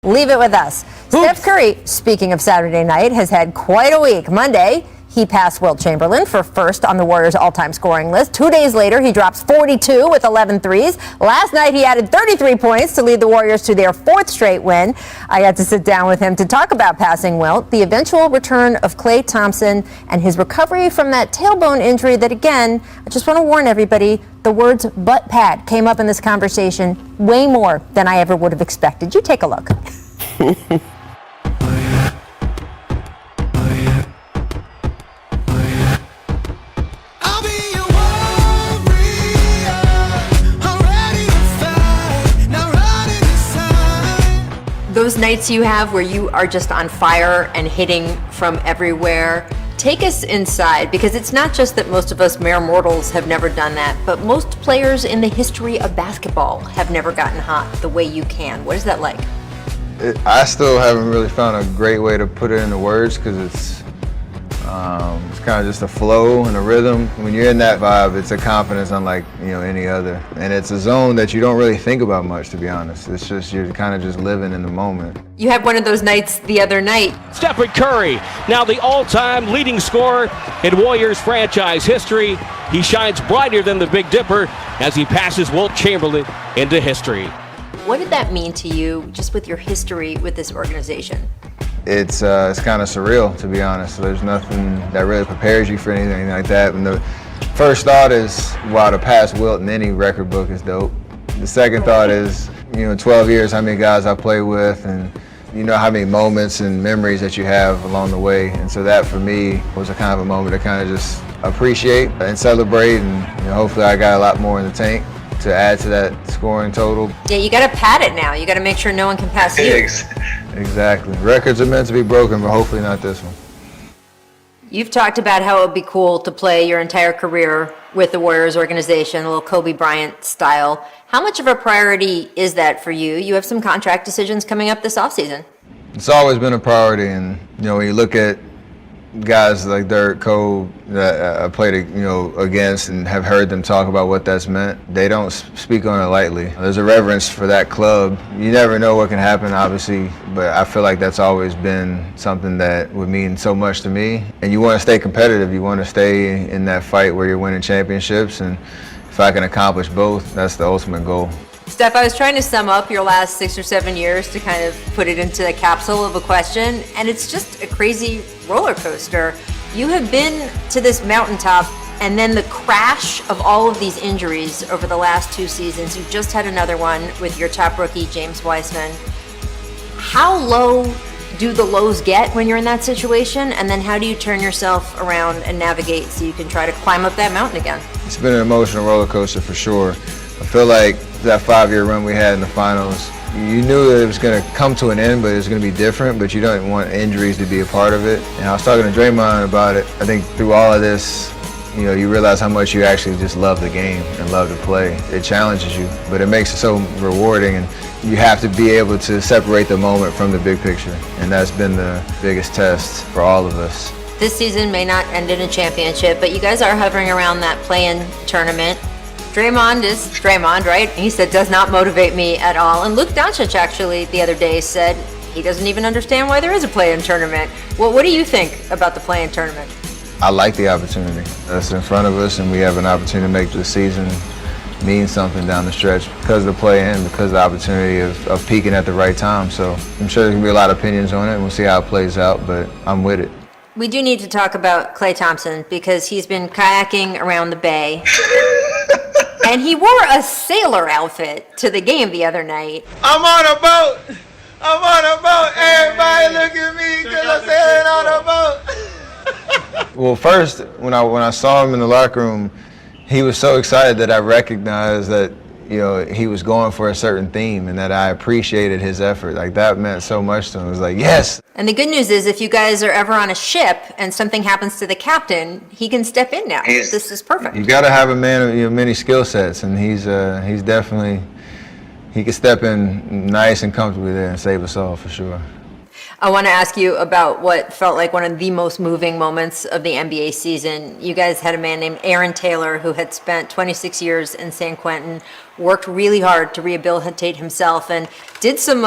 Leave it with us. Steph Curry, speaking of Saturday night, has had quite a week. Monday, he passed Wilt Chamberlain for first on the Warriors' all-time scoring list. 2 days later, he drops 42 with 11 threes. Last night, he added 33 points to lead the Warriors to their fourth straight win. I got to sit down with him to talk about passing Wilt, the eventual return of Klay Thompson, and his recovery from that tailbone injury that, again, I just want to warn everybody, the words butt pad came up in this conversation way more than I ever would have expected. You take a look. Those nights you have where you are just on fire and hitting from everywhere, take us inside, because it's not just that most of us mere mortals have never done that, but most players in the history of basketball have never gotten hot the way you can. What is that like? I still haven't really found a great way to put it into words, because it's kind of just a flow and a rhythm. When you're in that vibe, it's a confidence unlike any other, and it's a zone that you don't really think about much, to be honest. It's just you're kind of just living in the moment. You had one of those nights the other night. Steph Curry, now the all-time leading scorer in Warriors franchise history. He shines brighter than the Big Dipper as he passes Wilt Chamberlain into history. What did that mean to you, just with your history with this organization? It's kind of surreal, to be honest. There's nothing that really prepares you for anything like that. And the first thought is, wow, to pass Wilt in any record book is dope. The second thought is, 12 years, how many guys I played with, and how many moments and memories that you have along the way. And so that, for me, was a kind of a moment to kind of just appreciate and celebrate. And hopefully I got a lot more in the tank to add to that scoring total. Yeah, you got to pad it now. You got to make sure no one can pass you. Exactly. Records are meant to be broken, but hopefully not this one. You've talked about how it would be cool to play your entire career with the Warriors organization, a little Kobe Bryant style. How much of a priority is that for you? You have some contract decisions coming up this offseason. It's always been a priority, and when you look at guys like Dirk, Kobe that I played against and have heard them talk about what that's meant, they don't speak on it lightly. There's a reverence for that club. You never know what can happen, obviously, but I feel like that's always been something that would mean so much to me. And you want to stay competitive. You want to stay in that fight where you're winning championships, and if I can accomplish both, that's the ultimate goal. Steph, I was trying to sum up your last 6 or 7 years to kind of put it into a capsule of a question, and it's just a crazy roller coaster. You have been to this mountaintop, and then the crash of all of these injuries over the last 2 seasons. You just had another one with your top rookie, James Wiseman. How low do the lows get when you're in that situation, and then how do you turn yourself around and navigate so you can try to climb up that mountain again? It's been an emotional roller coaster for sure. I feel like that 5-year run we had in the finals, you knew that it was going to come to an end, but it was going to be different, but you don't want injuries to be a part of it. And I was talking to Draymond about it. I think through all of this, you realize how much you actually just love the game and love to play. It challenges you, but it makes it so rewarding, and you have to be able to separate the moment from the big picture, and that's been the biggest test for all of us. This season may not end in a championship, but you guys are hovering around that play-in tournament. Draymond is Draymond, right? He said, does not motivate me at all. And Luka Doncic actually the other day said he doesn't even understand why there is a play-in tournament. Well, what do you think about the play-in tournament? I like the opportunity that's in front of us, and we have an opportunity to make the season mean something down the stretch because of the play-in, because of the opportunity of peaking at the right time. So I'm sure there's going to be a lot of opinions on it, and we'll see how it plays out, but I'm with it. We do need to talk about Klay Thompson because he's been kayaking around the bay. And he wore a sailor outfit to the game the other night. I'm on a boat. I'm on a boat. Everybody look at me because I'm sailing on a boat. Well, first, when I saw him in the locker room, he was so excited that I recognized that he was going for a certain theme and that I appreciated his effort. Like, that meant so much to him. It was like, yes. And the good news is if you guys are ever on a ship and something happens to the captain, he can step in now. This is perfect. You got to have a man of many skill sets, and he's definitely, he can step in nice and comfortably there and save us all for sure. I want to ask you about what felt like one of the most moving moments of the NBA season. You guys had a man named Aaron Taylor who had spent 26 years in San Quentin, worked really hard to rehabilitate himself, and did some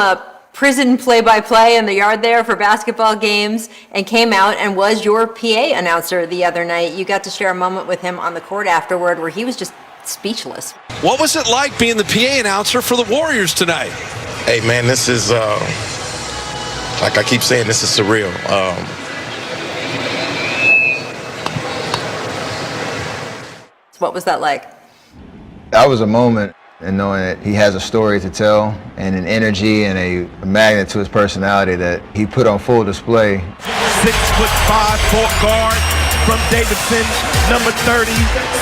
prison play-by-play in the yard there for basketball games and came out and was your PA announcer the other night. You got to share a moment with him on the court afterward where he was just speechless. What was it like being the PA announcer for the Warriors tonight? Hey, man, this is, like I keep saying, this is surreal. What was that like? That was a moment, and knowing that he has a story to tell and an energy and a magnet to his personality that he put on full display. 6'5" point guard from Davidson, number 30,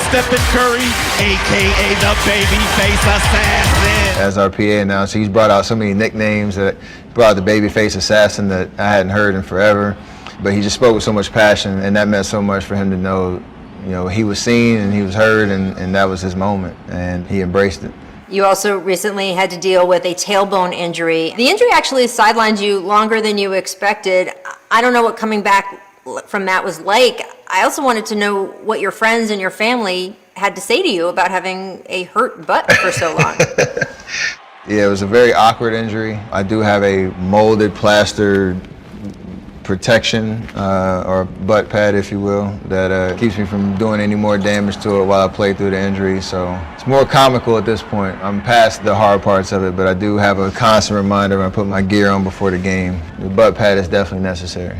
Steph Curry, a.k.a. the Babyface Assassin. As our PA announcer, he's brought out so many nicknames that brought out the Babyface Assassin that I hadn't heard in forever. But he just spoke with so much passion, and that meant so much for him to know, you know, he was seen and he was heard, and that was his moment, and he embraced it. You also recently had to deal with a tailbone injury. The injury actually sidelined you longer than you expected. I don't know what coming back from that was like. I also wanted to know what your friends and your family had to say to you about having a hurt butt for so long. Yeah, it was a very awkward injury. I do have a molded plaster protection or butt pad, if you will, that keeps me from doing any more damage to it while I play through the injury. So it's more comical at this point. I'm past the hard parts of it, but I do have a constant reminder when I put my gear on before the game. The butt pad is definitely necessary.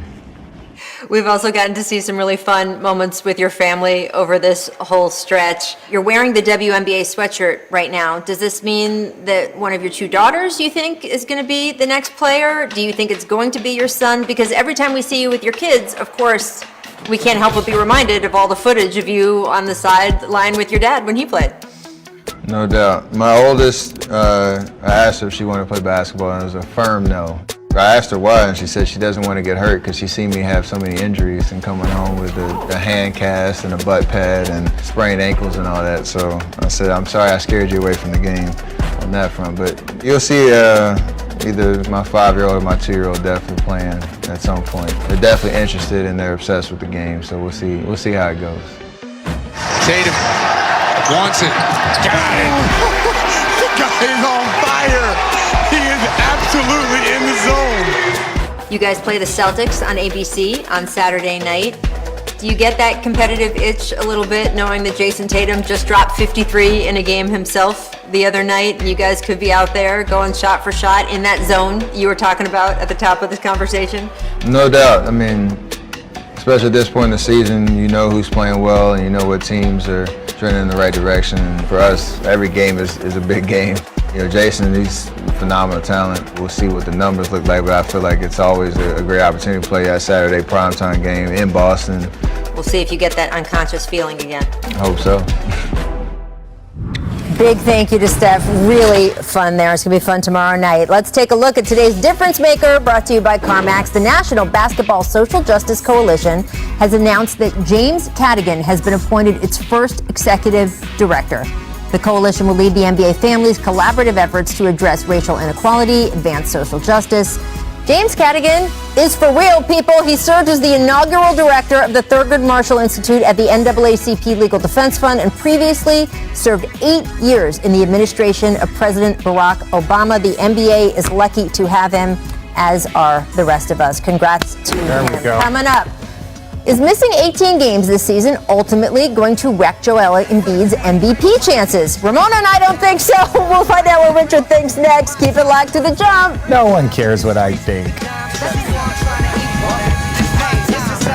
We've also gotten to see some really fun moments with your family over this whole stretch. You're wearing the WNBA sweatshirt right now. Does this mean that one of your two daughters, you think, is going to be the next player? Do you think it's going to be your son? Because every time we see you with your kids, of course, we can't help but be reminded of all the footage of you on the sideline with your dad when he played. No doubt. My oldest, I asked her if she wanted to play basketball, and it was a firm no. I asked her why, and she said she doesn't want to get hurt because she's seen me have so many injuries and coming home with the hand cast and a butt pad and sprained ankles and all that. So I said, I'm sorry I scared you away from the game on that front. But you'll see either my 5-year-old or my 2-year-old definitely playing at some point. They're definitely interested and they're obsessed with the game, so we'll see how it goes. Tatum wants it. Got it. The guy is on fire. He is absolutely in the zone. You guys play the Celtics on ABC on Saturday night. Do you get that competitive itch a little bit, knowing that Jason Tatum just dropped 53 in a game himself the other night, and you guys could be out there going shot for shot in that zone you were talking about at the top of this conversation? No doubt. I mean, especially at this point in the season, you know who's playing well and you know what teams are trending in the right direction. And for us, every game is a big game. You know, Jason, he's phenomenal talent. We'll see what the numbers look like, but I feel like it's always a great opportunity to play that Saturday primetime game in Boston. We'll see if you get that unconscious feeling again. I hope so. Big thank you to Steph. Really fun there. It's going to be fun tomorrow night. Let's take a look at today's Difference Maker, brought to you by CarMax. The National Basketball Social Justice Coalition has announced that James Cadigan has been appointed its first executive director. The coalition will lead the NBA family's collaborative efforts to address racial inequality, advance social justice. James Cadigan is for real, people. He served as the inaugural director of the Thurgood Marshall Institute at the NAACP Legal Defense Fund and previously served 8 years in the administration of President Barack Obama. The NBA is lucky to have him, as are the rest of us. Congrats to him. Coming up. Is missing 18 games this season ultimately going to wreck Joel Embiid's MVP chances? Ramona and I don't think so. We'll find out what Richard thinks next. Keep it locked to The Jump. No one cares what I think.